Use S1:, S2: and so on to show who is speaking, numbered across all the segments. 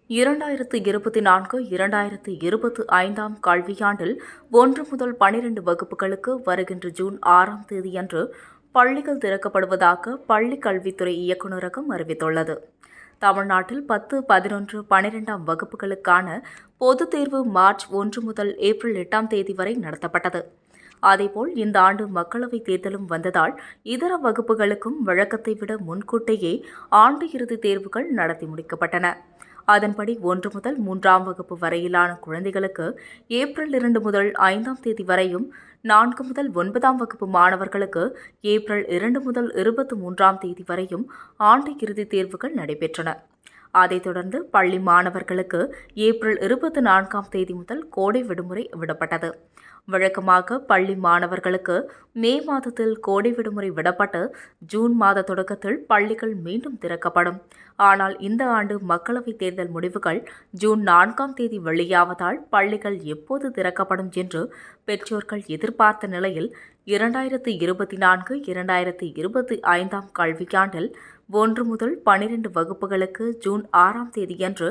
S1: 2024-2025 கல்வியாண்டில் 1 முதல் 12 வகுப்புகளுக்கு வருகின்ற ஜூன் 6ஆம் தேதியன்று பள்ளிகள் திறக்கப்படுவதாக பள்ளிக் கல்வித்துறை இயக்குநரகம் அறிவித்துள்ளது. தமிழ்நாட்டில் 10, 11, 12ஆம் வகுப்புகளுக்கான பொதுத் தேர்வு மார்ச் 1 முதல் ஏப்ரல் 8ஆம் தேதி வரை நடத்தப்பட்டது. அதேபோல் இந்த ஆண்டு மக்களவைத் தேர்தலும் வந்ததால் இதர வகுப்புகளுக்கும் வழக்கத்தை விட முன்கூட்டியே ஆண்டு இறுதித் தேர்வுகள் நடத்தி முடிக்கப்பட்டன. அதன்படி 1 முதல் 3ஆம் வகுப்பு வரையிலான குழந்தைகளுக்கு ஏப்ரல் 2 முதல் 5ஆம் தேதி வரையும், 4 முதல் 9ஆம் வகுப்பு மாணவர்களுக்கு ஏப்ரல் 2 முதல் 23ஆம் தேதி வரையும் ஆண்டு இறுதித் தேர்வுகள் நடைபெற்றன. அதைத் தொடர்ந்து பள்ளி மாணவர்களுக்கு ஏப்ரல் 24ஆம் தேதி முதல் கோடை விடுமுறை விடப்பட்டது. வழக்கமாக பள்ளி மாணவர்களுக்கு மே மாதத்தில் கோடை விடுமுறை விடப்பட்டு ஜூன் மாத தொடக்கத்தில் பள்ளிகள் மீண்டும் திறக்கப்படும். ஆனால் இந்த ஆண்டு மக்களவைத் தேர்தல் முடிவுகள் ஜூன் 4ஆம் தேதி வெளியாவதால் பள்ளிகள் எப்போது திறக்கப்படும் என்று பெற்றோர்கள் எதிர்பார்த்த நிலையில் 2024-2025ஆம் கல்வியாண்டில் 1 முதல் 12 வகுப்புகளுக்கு ஜூன் 6ஆம் தேதியன்று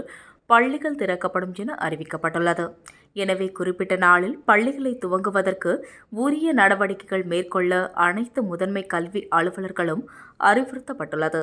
S1: பள்ளிகள் திறக்கப்படும் என அறிவிக்கப்பட்டுள்ளது. எனவே குறிப்பிட்ட நாளில் பள்ளிகளை துவங்குவதற்கு உரிய நடவடிக்கைகள் மேற்கொள்ள அனைத்து முதன்மை கல்வி அலுவலர்களும் அறிவுறுத்தப்பட்டுள்ளது.